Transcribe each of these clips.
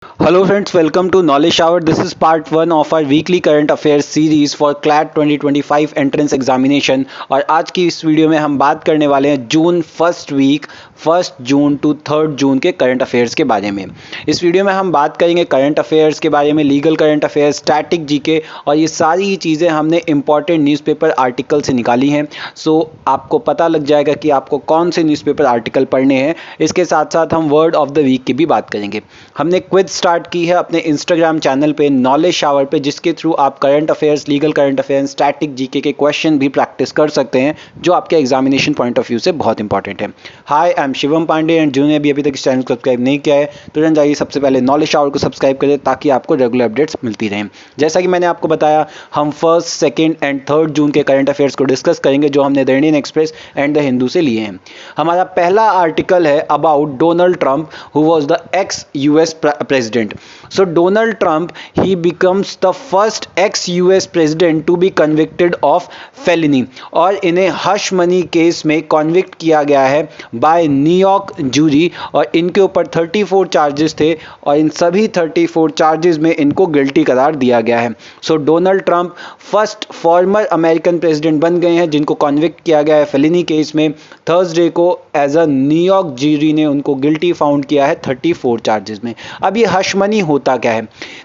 Hello friends, welcome to Knowledge Shower. This is part 1 of our weekly current affairs series for CLAT 2025 entrance examination और आज की इस video में हम बात करने वाले हैं June first week 1 June to 3 June के करंट अफेयर्स के बारे में। इस वीडियो में हम बात करेंगे करंट अफेयर्स के बारे में, legal current affairs, static GK और ये सारी ही चीज़ें हमने इंपॉर्टेंट न्यूज़पेपर आर्टिकल से निकाली हैं। सो आपको पता लग जाएगा कि आपको कौन से न्यूज़पेपर आर्टिकल पढ़ने हैं। इसके साथ साथ हम वर्ड ऑफ द वीक की भी बात करेंगे। हमने क्विज स्टार्ट की है अपने इंस्टाग्राम चैनल पे नॉलेज शावर पे, जिसके थ्रू आप current affairs, legal current affairs, static GK के क्वेश्चन भी प्रैक्टिस कर सकते हैं, जो आपके एग्जामिनेशन पॉइंट ऑफ व्यू से बहुत इंपॉर्टेंट है। Hi, I am Shivam Pandey and जिन्होंने भी अभी तक इस चैनल को सब्सक्राइब नहीं किया है तुरंत जाइए सबसे पहले नॉलेज शावर को सब्सक्राइब करें ताकि आपको रेगुलर अपडेट्स मिलती रहें। जैसा कि मैंने आपको बताया, हम 1, 2 एंड 3 जून के करंट अफेयर्स को डिस्कस करेंगे जो हमने the Indian express and the Hindu से लिए हैं। हमारा पहला आर्टिकल है about Donald Trump who was the x US president. So Donald Trump, he becomes the first ex-US president to be convicted of felony और इन्हें हश मनी केस में convict किया गया है बाय न्यूयॉर्क जूरी और इनके ऊपर 34 चार्जेस थे और इन सभी 34 चार्जेस में इनको गिल्टी करार दिया गया है। So Donald Trump first former American president बन गए हैं जिनको कॉन्विक्ट किया गया है फेलिनी केस में। थर्सडे को एज अ न्यूयॉर्क जूरी ने उनको गिल्टी फाउंड किया है 34 चार्जेस में। अब ये हश मनी होता क्या है?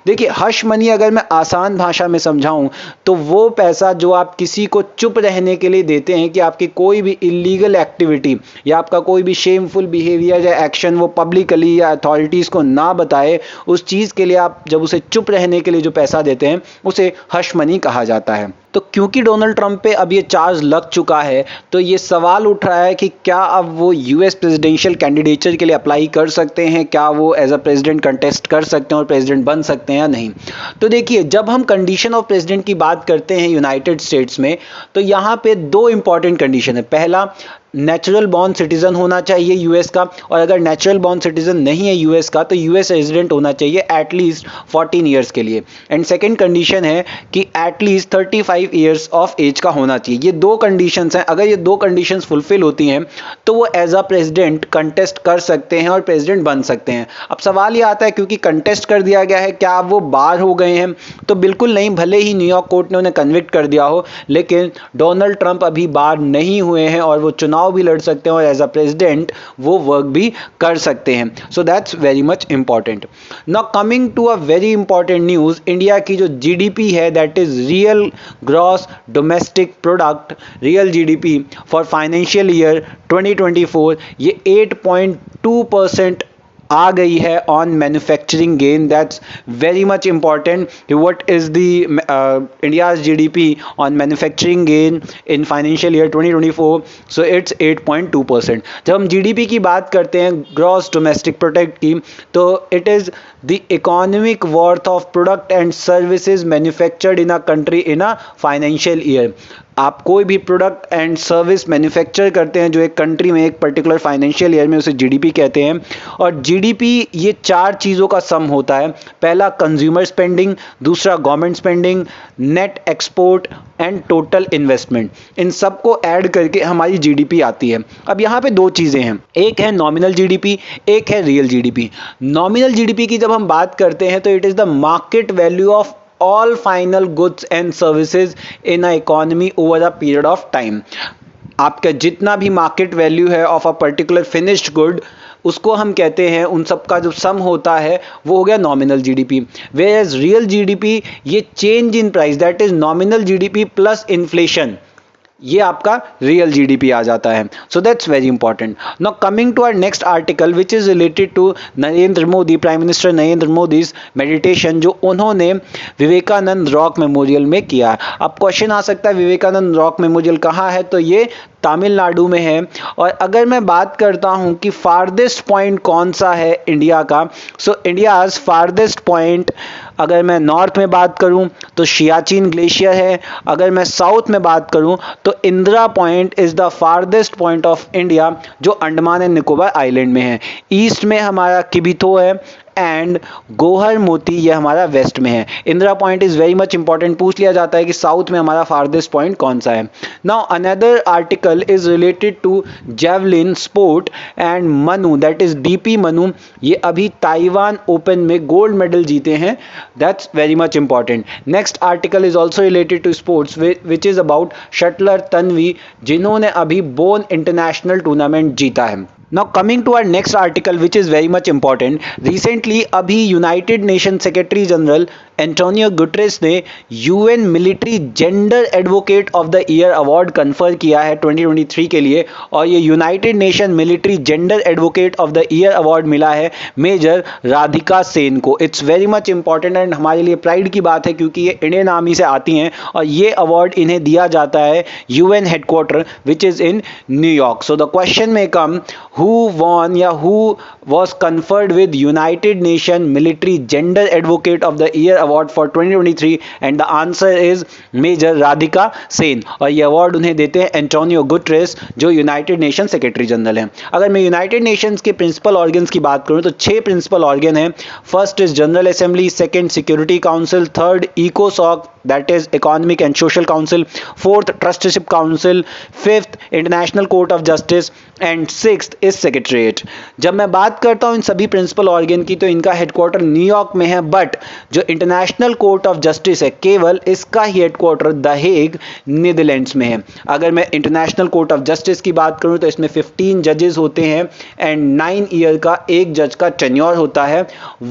देखिए, हश मनी अगर मैं आसान भाषा में समझाऊं तो वो पैसा जो आप किसी को चुप रहने के लिए देते हैं कि आपकी कोई भी इलीगल एक्टिविटी या आपका कोई भी शेमफुल बिहेवियर या एक्शन वो पब्लिकली या अथॉरिटीज़ को ना बताए, उस चीज़ के लिए आप जब उसे चुप रहने के लिए जो पैसा देते हैं उसे हश मनी कहा जाता है। तो क्योंकि डोनाल्ड ट्रंप पे अब ये चार्ज लग चुका है तो ये सवाल उठ रहा है कि क्या अब वो यूएस प्रेसिडेंशियल कैंडिडेचर के लिए अप्लाई कर सकते हैं, क्या वो एज अ प्रेसिडेंट कंटेस्ट कर सकते हैं और प्रेसिडेंट बन सकते हैं या नहीं। तो देखिए, जब हम कंडीशन ऑफ प्रेसिडेंट की बात करते हैं यूनाइटेड स्टेट्स में तो यहाँ पे 2 इंपॉर्टेंट कंडीशन है। पहला, नेचुरल बॉर्न सिटीजन होना चाहिए यूएस का, और अगर नेचुरल बॉर्न सिटीजन नहीं है यूएस का तो यूएस रेजिडेंट होना चाहिए एटलीस्ट 14 ईयर्स के लिए। एंड सेकंड कंडीशन है कि एटलीस्ट 35 ईयर्स ऑफ एज का होना चाहिए। ये 2 कंडीशंस हैं। अगर ये 2 कंडीशंस फुलफिल होती हैं तो वो एज अ प्रेसिडेंट कंटेस्ट कर सकते हैं और प्रेसिडेंट बन सकते हैं। अब सवाल ये आता है, क्योंकि कंटेस्ट कर दिया गया है, क्या वो बार हो गए हैं? तो बिल्कुल नहीं। भले ही न्यूयॉर्क कोर्ट ने उन्हें कन्विक्ट कर दिया हो, लेकिन डोनाल्ड ट्रंप अभी बार नहीं हुए हैं और वो चुनाव भी लड़ सकते हैं और एज अ प्रेसिडेंट वो वर्क भी कर सकते हैं। So that's very much important. Now coming to a very important news, India की जो जीडीपी है, that is real gross domestic product, real GDP for financial year 2024, ये 8.2% आ गई है on manufacturing gain. That's very much important कि what is the India's GDP on manufacturing gain in financial year 2024। So it's 8.2%। जब हम GDP की बात करते हैं, ग्रॉस डोमेस्टिक प्रोडक्ट की, तो it is the economic worth of product and services manufactured in a country in a financial year. आप कोई भी प्रोडक्ट एंड सर्विस मैन्युफैक्चर करते हैं जो एक कंट्री में एक पर्टिकुलर फाइनेंशियल ईयर में, उसे जीडीपी कहते हैं। और जीडीपी ये 4 चीज़ों का सम होता है। पहला कंज्यूमर स्पेंडिंग, दूसरा government spending, net export and total investment. इन सबको ऐड करके हमारी जीडीपी आती है। अब यहाँ पे 2 चीज़ें हैं, एक है नॉमिनल जीडीपी, एक है रियल जीडीपी। नॉमिनल जीडीपी की जब हम बात करते हैं तो it is the market value of all final goods and services in a economy over a period of time। आपका जितना भी मार्केट वैल्यू है of a particular finished good, उसको हम कहते हैं, उन सब का जो सम होता है वो हो गया nominal GDP. Where as real GDP, ये change in price, that is nominal GDP plus inflation, ये आपका रियल जीडीपी आ जाता है। So that's very important. Now coming to our next article which is related to Narendra Modi, prime minister Narendra Modi's meditation, जो उन्होंने Vivekananda rock memorial में किया। अब क्वेश्चन आ सकता है विवेकानंद रॉक मेमोरियल कहाँ है, तो ये तमिलनाडु में है। और अगर मैं बात करता हूं कि फारदेस्ट पॉइंट कौन सा है इंडिया का, सो इंडियाज फारदेस्ट पॉइंट, अगर मैं नॉर्थ में बात करूं तो सियाचिन ग्लेशियर है, अगर मैं साउथ में बात करूं तो Indira point is the farthest point of India, जो अंडमान एंड निकोबार आइलैंड में है। ईस्ट में हमारा किबिथो है, एंड गोहर मोती ये हमारा वेस्ट में है। Indira point is very much important, पूछ लिया जाता है कि साउथ में हमारा फार्देस्ट पॉइंट कौन सा है। Now another article is related to javelin sport and Manu, that is DP Manu, ये अभी ताइवान ओपन में गोल्ड मेडल जीते हैं, that's very much important. Next article is also related to sports which is about shuttler Tanvi, जिन्होंने अभी bone international tournament जीता है। Now coming to our next article which is very much important, recently अभी United Nation secretary general Antonio Guterres ने UN military gender advocate of the year award confer किया है 2023 के लिए, और ये United Nation military gender advocate of the year award मिला है मेजर राधिका सेन को। It's very much important and हमारे लिए प्राइड की बात है क्योंकि ये इंडियन आर्मी से आती हैं और ये अवार्ड इन्हें दिया जाता है UN headquarter which is in New York. So the question में कम who won या who was conferred with United Nation Military Gender Advocate of the Year Award for 2023 and the answer is Major Radhika Sen, और ये award उन्हें देते हैं Antonio Guterres जो United Nation secretary General हैं। अगर मैं यूनाइटेड नेशंस के प्रिंसिपल ऑर्गन्स की बात करूं तो 6 प्रिंसिपल ऑर्गन हैं। First is General Assembly, second Security Council, third इकोसॉक that is Economic and Social Council, fourth Trusteeship Council, fifth International court of Justice and sixth is Secretariat. जब मैं बात करता हूं इन सभी प्रिंसिपल ऑर्गन की तो इनका हेडक्वार्टर न्यूयॉर्क में है, बट जो इंटरनेशनल कोर्ट ऑफ जस्टिस है केवल इसका ही हेडक्वार्टर द हेग नीदरलैंड्स में है। अगर मैं इंटरनेशनल कोर्ट ऑफ जस्टिस की बात करूं तो इसमें 15 जजेस होते हैं एंड 9 ईयर का एक जज का टेन्योर होता है।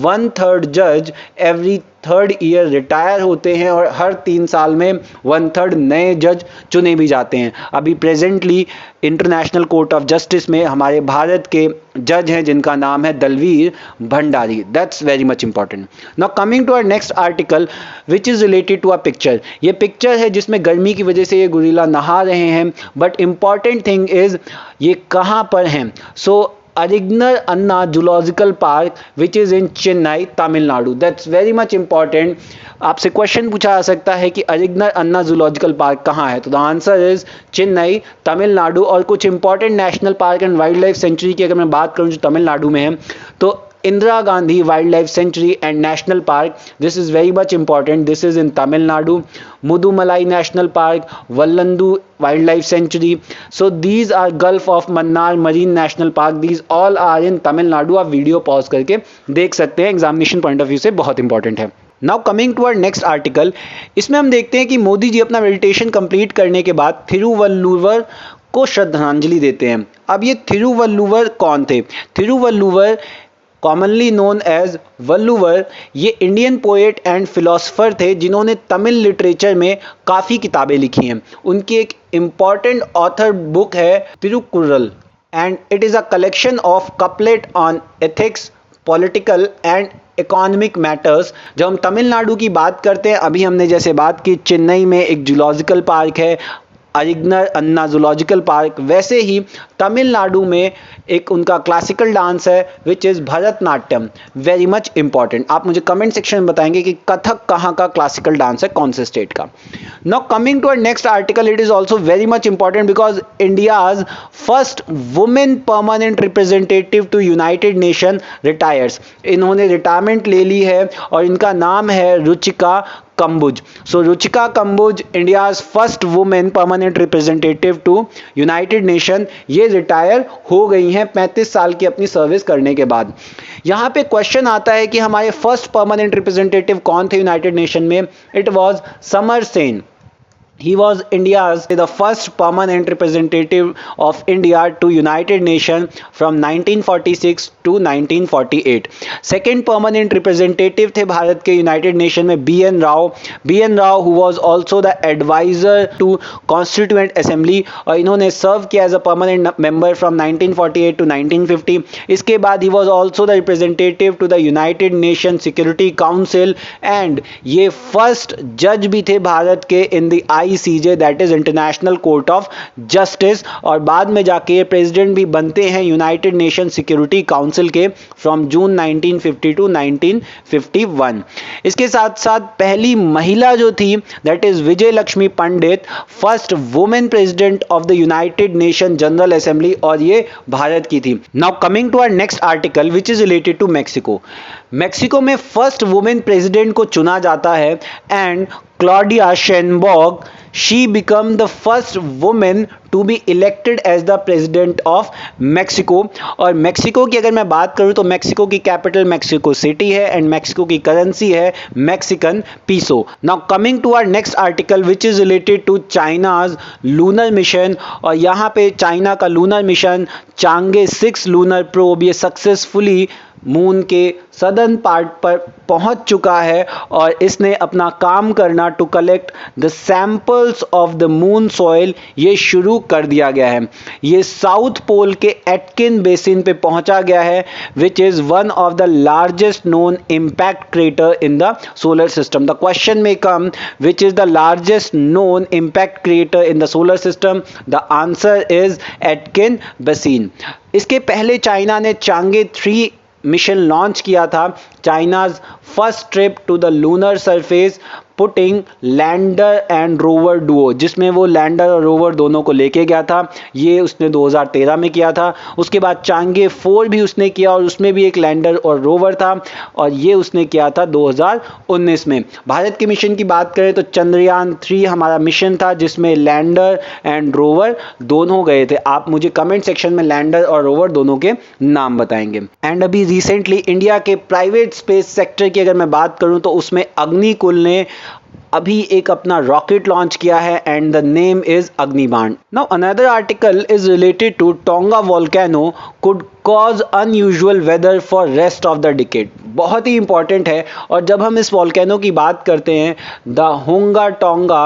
1/3 जज एवरी 3rd ईयर रिटायर होते हैं और हर 3 साल में 1/3 नए जज चुने भी जाते हैं। अभी presently international court of justice में हमारे भारत के जज हैं जिनका नाम है Dalveer Bhandari, that's very much important. Now coming to our next article which is related to a picture. ये पिक्चर है जिसमें गर्मी की वजह से ये गुरिल्ला नहा रहे हैं, बट इंपॉर्टेंट थिंग इज ये कहाँ पर हैं। So Arignar Anna Zoological Park which is in Chennai Tamil Nadu, that's very much important. आपसे क्वेश्चन पूछा जा सकता है कि अरिगनर अन्ना जूलॉजिकल पार्क कहाँ है, तो the answer is Chennai Tamil Nadu. और कुछ important national park and wild life sanctuary की अगर मैं बात करूँ जो तमिलनाडु में है तो Indira Gandhi Wildlife Sanctuary and National Park, this is very much important, this is in Tamil Nadu. Mudumalai National Park, Vallanadu Wildlife Sanctuary, so these are Gulf of Mannar Marine National Park, these all are in Tamil Nadu. आप video pause करके देख सकते हैं, examination point of view से बहुत important है। Now coming to our next article, इसमें हम देखते हैं कि मोदी जी अपना मेडिटेशन कंप्लीट करने के बाद थिरुवल्लुवर को श्रद्धांजलि देते हैं। अब ये थिरुवल्लुवर कौन थे? Thiruvalluvar commonly known as Valluvar, ये इंडियन पोएट एंड फिलोसोफर थे जिन्होंने तमिल लिटरेचर में काफ़ी किताबें लिखी हैं। उनकी एक इम्पॉर्टेंट ऑथर बुक है Tirukkural and it is a collection of couplet on ethics, political and economic matters. जब हम तमिलनाडु की बात करते हैं, अभी हमने जैसे बात की चेन्नई में एक जूलॉजिकल पार्क है अरिगनर अन्ना जूलॉजिकल पार्क, वैसे ही तमिलनाडु में एक उनका क्लासिकल डांस है which is Bharatanatyam, very much important. आप मुझे कमेंट सेक्शन में बताएंगे कि कथक कहाँ का क्लासिकल डांस है, कौन से स्टेट का। Now coming to our next article, it is also very much important because India's first women permanent representative to United Nation retires. इन्होंने रिटायरमेंट ले ली है और इनका नाम है Ruchika Kamboj. So Ruchika Kamboj India's first women permanent representative to United Nation, ये retire हो गई हैं 35 साल की अपनी सर्विस करने के बाद। यहाँ पे क्वेश्चन आता है कि हमारे फर्स्ट परमानेंट रिप्रेजेंटेटिव कौन थे यूनाइटेड नेशन में? It was summer Sen. He was India's the first permanent representative of India to United Nations from 1946 to 1948. Second permanent representative थे भारत के United Nation में B.N. Rao. B.N. Rao who was also the advisor to Constituent Assembly और इन्होंने सर्व किया as a permanent member from 1948 to 1950. इसके बाद he was also the representative to the United Nations Security Council and ये first जज भी थे भारत के in the ICJ, that is international court of justice, और बाद में जाके ये प्रेसिडेंट भी बनते हैं यूनाइटेड नेशन सिक्योरिटी काउंसिल के फ्रॉम जून 1950 टू 1951। इसके साथ साथ पहली महिला जो थी दैट इज Vijay Lakshmi Pandit, first women president of the United Nation general assembly, और ये भारत की थी। Now coming to our next article which is related to Mexico. Mexico में फर्स्ट वुमेन प्रेसिडेंट को चुना जाता है and Claudia Sheinbaum, she became the first woman to be elected as the president of Mexico। और Mexico की अगर मैं बात करूं तो मैक्सिको की कैपिटल मैक्सिको सिटी है एंड मैक्सिको की करेंसी है Mexican peso. Now coming to our next article which is related to China's lunar mission, और यहाँ पे चाइना का lunar mission Chang'e 6 lunar probe ये सक्सेसफुली मून के सदर्न पार्ट पर पहुंच चुका है और इसने अपना काम करना to collect the samples of the moon soil ये शुरू कर दिया गया है। ये साउथ पोल के एटकिन बेसिन पे पहुंचा गया है which is one of the largest known impact crater in the solar system. The question में come which is the largest known impact crater in the solar system, the answer is Aitken basin. इसके पहले China ने चांगे 3 mission launch किया था, China's first trip to the lunar surface putting lander and rover duo, जिसमें वो lander और rover दोनों को लेके गया था। ये उसने 2013 में किया था। उसके बाद चांगे 4 भी उसने किया और उसमें भी एक लैंडर और रोवर था, और ये उसने किया था 2019 में। भारत के मिशन की बात करें तो चंद्रयान 3 हमारा मिशन था जिसमें लैंडर एंड रोवर दोनों गए थे। आप मुझे कमेंट सेक्शन में लैंडर और रोवर दोनों के नाम बताएंगे। एंड अभी रिसेंटली इंडिया के प्राइवेट स्पेस सेक्टर की अगर मैं बात करूं तो उसमें अग्निकुल ने अभी एक अपना रॉकेट लॉन्च किया है and the name is Agnibaan. Now another article is related to Tonga volcano could cause unusual weather for rest of the decade. बहुत ही इंपॉर्टेंट है, और जब हम इस वोल्केनो की बात करते हैं द हुंगा टोंगा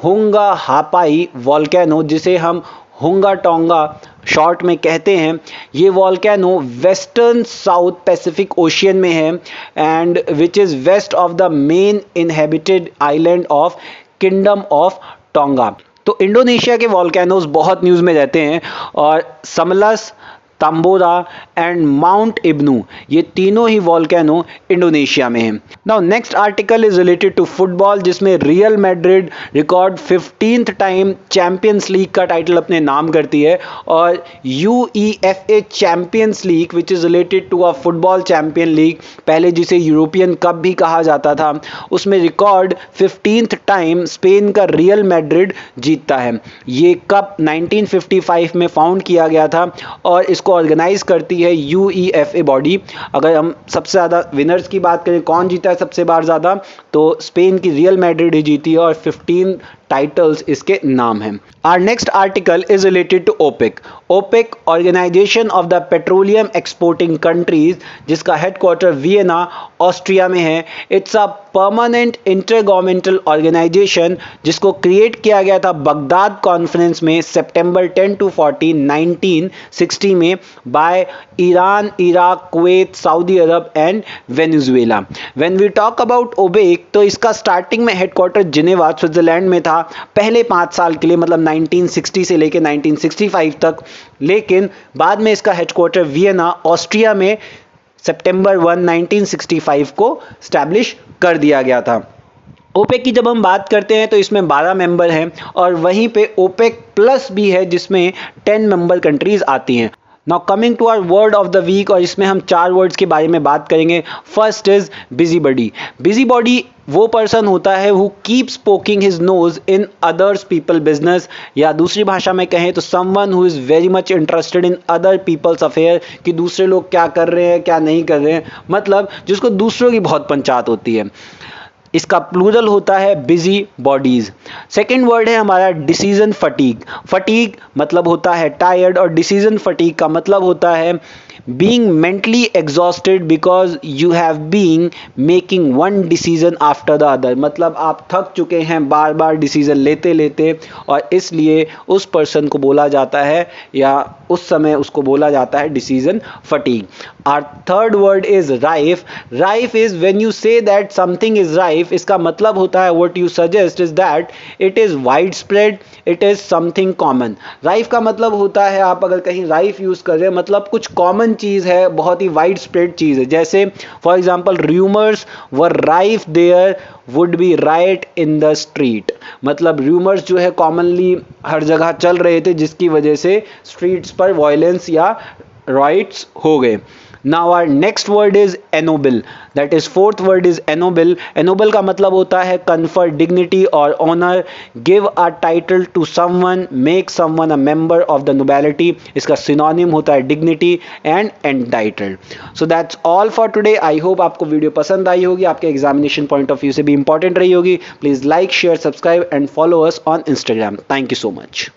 हुंगा हापाई वोल्केनो, जिसे हम हुंगा टोंगा शॉर्ट में कहते हैं, ये volcano western south Pacific ocean में है and which is west of the main inhabited island of kingdom of Tonga. तो इंडोनेशिया के वोल्केनोज बहुत न्यूज़ में रहते हैं, और समलस, तंबोरा एंड माउंट इब्नू ये तीनों ही वोल्केनो इंडोनेशिया में हैं। Now next article is related to football, जिसमें Real Madrid record 15th time Champions League का टाइटल अपने नाम करती है, और UEFA Champions League which is related to a football champion league, पहले जिसे यूरोपियन कप भी कहा जाता था, उसमें रिकॉर्ड 15th टाइम स्पेन का रियल मैड्रिड जीतता है। ये कप 1955 में फाउंड किया गया था और इसको ऑर्गेनाइज करती है UEFA बॉडी। अगर हम सबसे ज़्यादा विनर्स की बात करें, कौन जीता है सबसे बार ज़्यादा, तो स्पेन की रियल मैड्रिड ही जीती है और 15 टाइटल्स इसके नाम हैं। Our next article is related to OPEC. OPEC organisation of the petroleum exporting countries, जिसका हेडक्वार्टर वियना ऑस्ट्रिया में है। It's a permanent intergovernmental organisation जिसको क्रिएट किया गया था बगदाद कॉन्फ्रेंस में सितंबर 10 to 14 1960 में by Iran, Iraq, Kuwait, Saudi Arabia and Venezuela. When we talk about OPEC तो इसका स्टार्टिंग में हेडक्वार्टर जिनेवा स्विट्जरलैंड में था पहले 5 साल के लिए, मतलब 1960 से लेकर 1965 तक, लेकिन बाद में इसका हेडक्वार्टर वियना ऑस्ट्रिया में सितंबर 1 1965 को स्टैब्लिश कर दिया गया था। ओपेक की जब हम बात करते हैं तो इसमें 12 मेंबर हैं और वहीं पे ओपेक प्लस भी है जिसमें 10 मेंबर कंट्रीज आती हैं। Now coming to our word of the week, और इसमें हम 4 वर्ड्स के बारे में बात करेंगे। First is बिजीबॉडी। बिजीबॉडी वो पर्सन होता है who keeps poking his nose in others people business, या दूसरी भाषा में कहें तो someone who is very much interested in other people's affair, कि दूसरे लोग क्या कर रहे हैं क्या नहीं कर रहे हैं, मतलब जिसको दूसरों की बहुत पंचायत होती है। इसका प्लूरल होता है बिजी बॉडीज। सेकेंड वर्ड है हमारा डिसीजन फटीग। फटीग मतलब होता है टायर्ड और डिसीजन फटीग का मतलब होता है being mentally exhausted because you have been making one decision after the other, मतलब आप थक चुके हैं बार बार डिसीजन लेते लेते, और इसलिए उस पर्सन को बोला जाता है या उस समय उसको बोला जाता है decision fatigue. Our third word is rife. Rife is when you say that something is rife, इसका मतलब होता है what you suggest is that it is widespread, it is something common. rife का मतलब होता है आप अगर कहीं rife यूज कर रहे हैं मतलब कुछ कॉमन चीज है, बहुत ही वाइड स्प्रेड चीज है. जैसे for example rumours were rife there would be right in the street, मतलब रूमर्स जो है कॉमनली हर जगह चल रहे थे जिसकी वजह से स्ट्रीट्स पर वायलेंस या राइट्स हो गए. Now our next word is ennoble. That is fourth word is ennoble. Ennoble का मतलब होता है confer dignity or honor, give a title to someone, make someone a member of the nobility. इसका synonym होता है dignity and entitled. So that's all for today. I hope आपको video पसंद आई होगी, आपके examination point of view से भी important रही होगी. Please like, share, subscribe and follow us on Instagram. Thank you so much.